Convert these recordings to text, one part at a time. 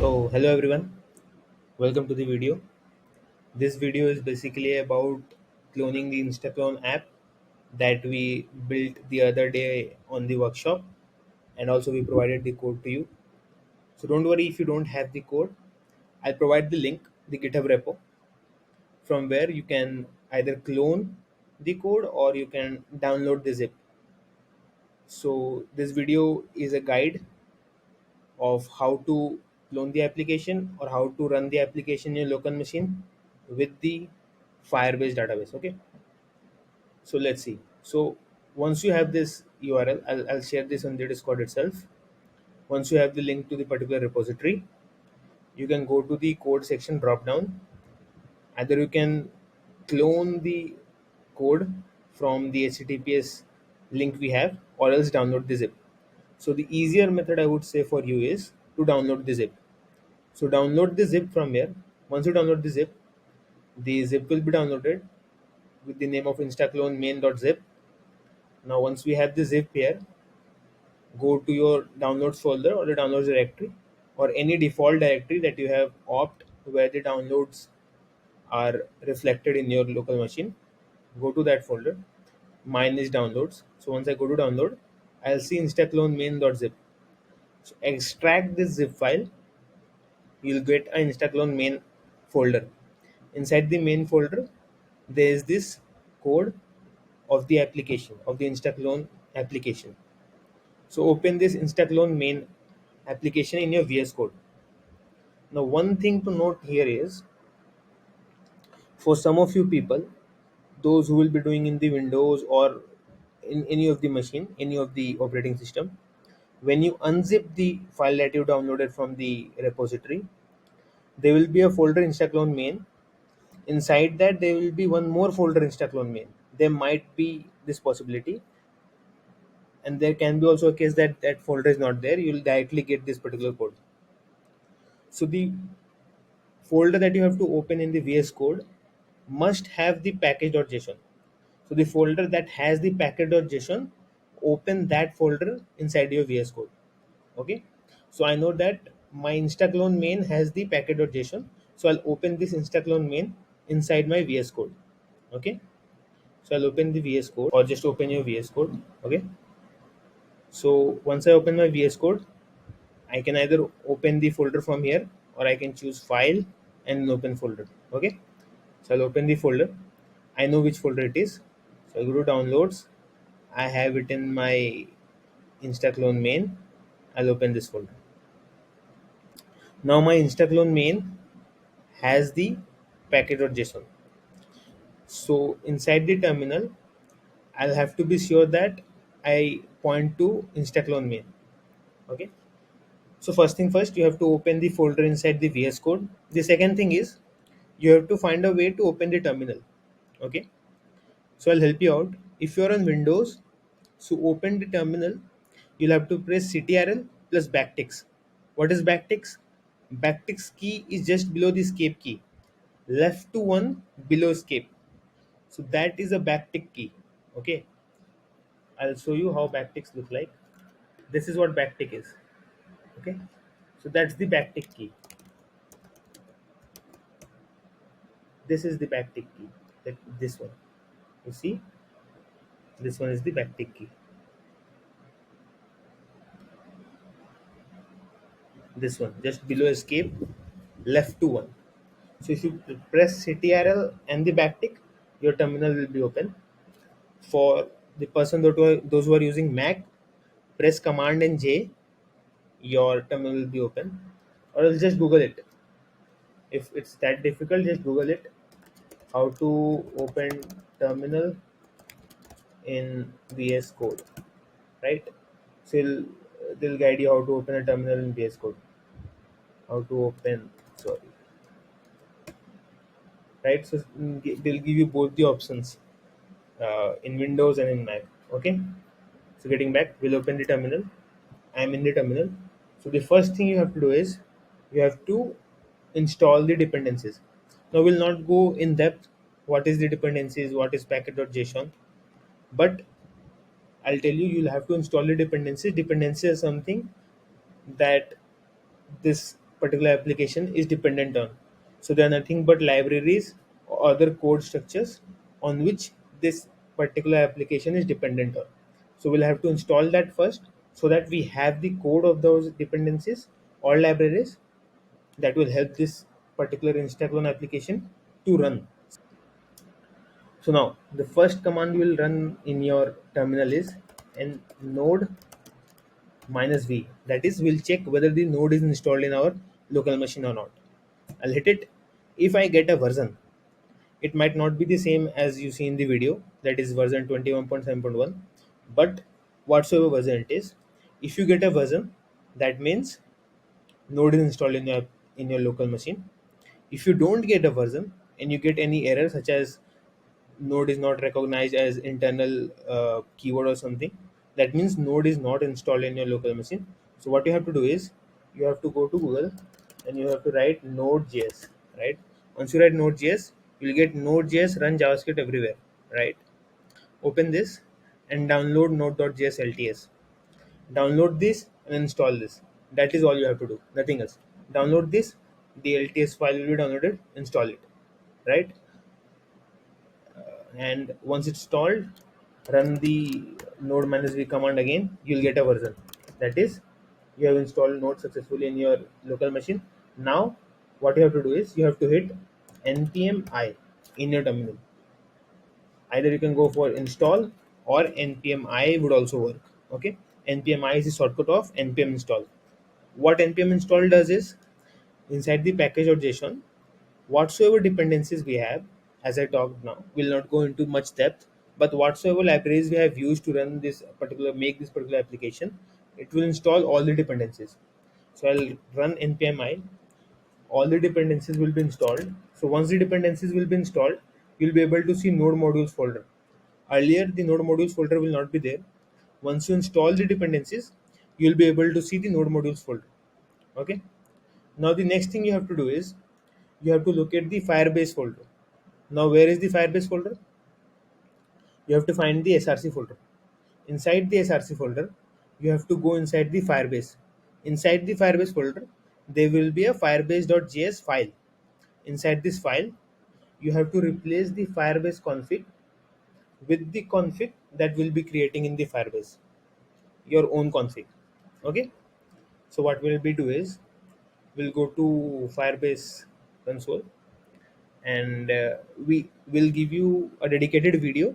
So hello everyone, welcome to the video. This video is basically about cloning the Insta-Clone app that we built the other day on the workshop, and also we provided the code to you. So don't worry if you don't have the code. I'll provide the link, the GitHub repo, from where you can either clone the code or you can download the zip. So this video is a guide of how to clone the application or how to run the application in your local machine with the Firebase database. Okay, so let's see. So once you have this URL, I'll share this on the Discord itself. Once you have the link to the particular repository, you can go to the code section drop down. Either you can clone the code from the HTTPS link we have, or else download the zip. So the easier method I would say for you is to download the zip. So download the zip from here. Once you download the zip will be downloaded with the name of Insta-Clone-Main.zip. Now once we have the zip here, go to your downloads folder or the downloads directory or any default directory that you have opt where the downloads are reflected in your local machine. Go to that folder. Mine is downloads. So once I go to download, I'll see Insta-Clone-Main.zip. So extract this zip file. You'll get an Insta-Clone-Main folder. Inside the main folder, there is this code of the application, of the Instaclone application. So open this Instaclone main application in your VS Code. Now one thing to note here is, for some of you people, those who will be doing in the Windows or in any of the machine, any of the operating system, when you unzip the file that you downloaded from the repository, there will be a folder Instaclone main. Inside that there will be one more folder Insta-Clone-Main. There might be this possibility, and there can be also a case that that folder is not there. You'll directly get this particular code. So the folder that you have to open in the VS Code must have the package.json. So the folder that has the package.json, open that folder inside your VS Code. Okay. So I know that my Insta-Clone main has the package.json. So I'll open this Insta-Clone main inside my VS Code. Okay. So I'll open the VS Code or just open your VS Code. Okay. So once I open my VS Code, I can either open the folder from here or I can choose file and open folder. Okay. So I'll open the folder. I know which folder it is. So I go to downloads. I have it in my Insta-Clone main. I'll open this folder. Now my Insta-Clone main has the package.json. So inside the terminal, I'll have to be sure that I point to Insta-Clone main. Okay. So first thing first, you have to open the folder inside the VS Code. The second thing is you have to find a way to open the terminal. Okay. So I'll help you out. If you're on Windows, so open the terminal, you'll have to press Ctrl plus backticks. What is backticks? Backticks key is just below the escape key. Left to one below escape. So that is a backtick key. Okay. I'll show you how backticks look like. This is what backtick is. Okay. So that's the backtick key. This is the backtick key. This one. You see? This one is the backtick key. This one, just below escape, left to one. So if you press Ctrl and the backtick, your terminal will be open. For the person those who are using Mac, press Command and J, your terminal will be open. Or else just Google it. If it's that difficult, just Google it. How to open terminal in VS Code, right? So they'll guide you how to open a terminal in VS Code. How to open, sorry, right? So they'll give you both the options in Windows and in Mac. Okay. So getting back, we'll open the terminal. I'm in the terminal. So the first thing you have to do is you have to install the dependencies. Now we'll not go in depth what is the dependencies, what is package.json, but I'll tell you, you'll have to install the dependencies. Dependency is something that this particular application is dependent on. So they are nothing but libraries or other code structures on which this particular application is dependent on. So we'll have to install that first so that we have the code of those dependencies or libraries that will help this particular Insta-Clone application to run. So now the first command you will run in your terminal is node -v. That is, we'll check whether the node is installed in our local machine or not. I'll hit it. If I get a version, it might not be the same as you see in the video, that is version 21.7.1, but whatsoever version it is, if you get a version, that means node is installed in your local machine. If you don't get a version and you get any error such as node is not recognized as internal keyword or something, that means node is not installed in your local machine. So what you have to do is you have to go to Google and you have to write node.js, right? Once you write node.js, you'll get node.js run JavaScript everywhere, right? Open this and download node.js LTS. Download this and install this. That is all you have to do, nothing else. Download this, the LTS file will be downloaded, install it, right? And once installed, run the node -v command again. You'll get a version, that is, you have installed node successfully in your local machine. Now what you have to do is you have to hit npm I in your terminal. Either you can go for install or npm I would also work. Okay, npm I is the shortcut of npm install. What npm install does is, inside the package.json, whatsoever dependencies we have, as I talked now, will not go into much depth, but whatsoever libraries we have used to run this particular, make this particular application, it will install all the dependencies. So I'll run npm I, all the dependencies will be installed. So once the dependencies will be installed, you'll be able to see node modules folder. Earlier the node modules folder will not be there. Once you install the dependencies, you'll be able to see the node modules folder. Okay, now the next thing you have to do is you have to locate the Firebase folder. Now where is the Firebase folder? You have to find the src folder. Inside the src folder, you have to go inside the Firebase. Inside the Firebase folder, there will be a firebase.js file. Inside this file, you have to replace the Firebase config with the config that will be creating in the Firebase, your own config. Okay, so what we'll be do is we'll go to Firebase console, and we will give you a dedicated video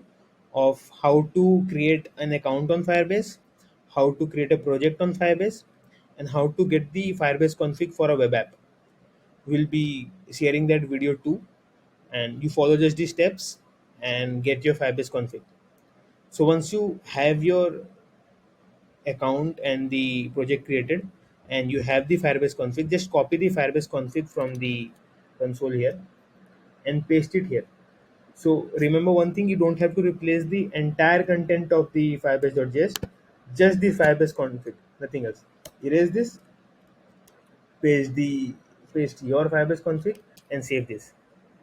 of how to create an account on Firebase, how to create a project on Firebase, and how to get the Firebase config for a web app. We'll be sharing that video too, and you follow just these steps and get your Firebase config. So once you have your account and the project created and you have the Firebase config, just copy the Firebase config from the console here and paste it here. So remember one thing, you don't have to replace the entire content of the Firebase.js, just the Firebase config, nothing else. Erase this, paste the paste your Firebase config and save this.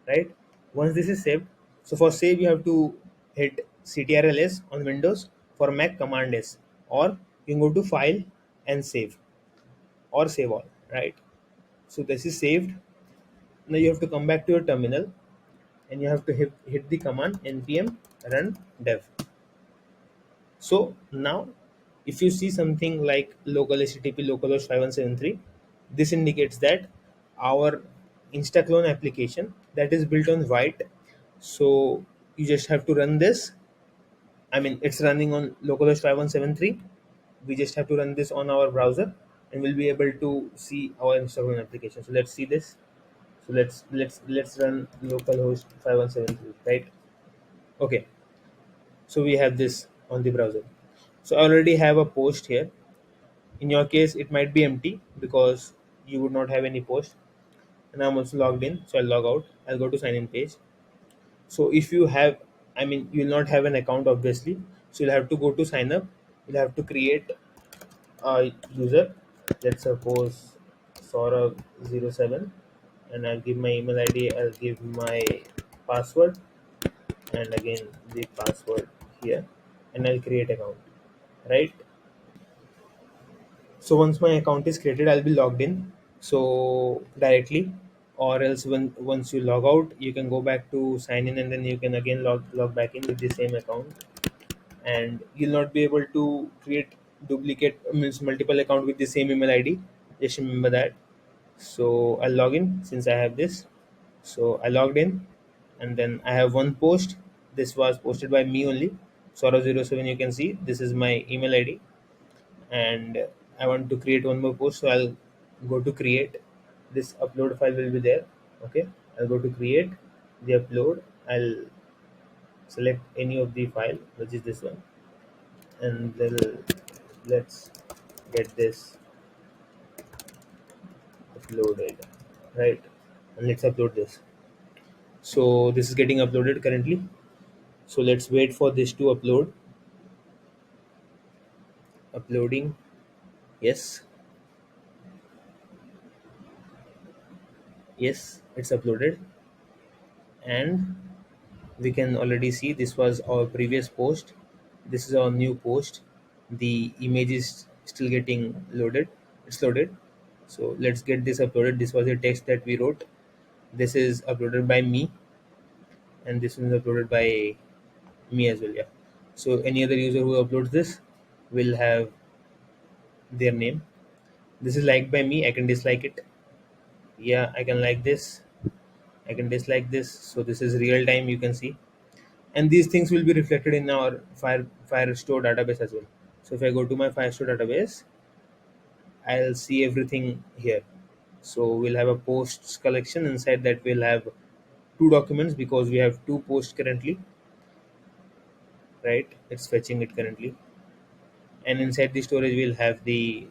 Right? Once this is saved, so for save you have to hit Ctrl+S on Windows, for Mac Command S, or you can go to File and Save, or Save All. Right? So this is saved. Now you have to come back to your terminal and you have to hit the command npm run dev. So now if you see something like local http localhost 5173, this indicates that our Insta-Clone application that is built on White. So you just have to run this. I mean, it's running on localhost 5173. We just have to run this on our browser and we'll be able to see our Insta-Clone application. So let's see this. So let's run localhost 5173, right? Okay, so we have this on the browser. So I already have a post here. In your case it might be empty because you would not have any post, and I'm also logged in, so I'll log out. I'll go to sign in page. So if you have, I mean, you will not have an account obviously, so you'll have to go to sign up. You'll have to create a user. Let's suppose Saurav07, and I'll give my email ID, I'll give my password, and again the password here, and I'll create account, right? So once my account is created, I'll be logged in. so directly, or else when once you log out you can go back to sign in, and then you can again log back in with the same account, and you'll not be able to create duplicate, means multiple account with the same email id. Just remember that. So I'll log in since I have this. So I logged in, and then I have one post. This was posted by me only, Sora07. You can see this is my email id, and I want to create one more post. So I'll go to create. This upload file will be there. Okay, I'll go to create the upload. I'll select any of the file, which is this one, and then let's get this uploaded, right? And let's upload this. So this is getting uploaded currently. So let's wait for this to upload. Uploading. Yes, yes, it's uploaded, and we can already see this was our previous post. This is our new post. The image is still getting loaded. It's loaded. So let's get this uploaded. This was a text that we wrote. This is uploaded by me, and this one is uploaded by me as well. Yeah. So any other user who uploads this will have their name. This is liked by me. I can dislike it. Yeah, I can like this. I can dislike this. So this is real time. You can see, and these things will be reflected in our Firestore database as well. So if I go to my Firestore database, I'll see everything here. So we'll have a posts collection. Inside that we'll have two documents because we have two posts currently, right? It's fetching it currently, and inside the storage we'll have the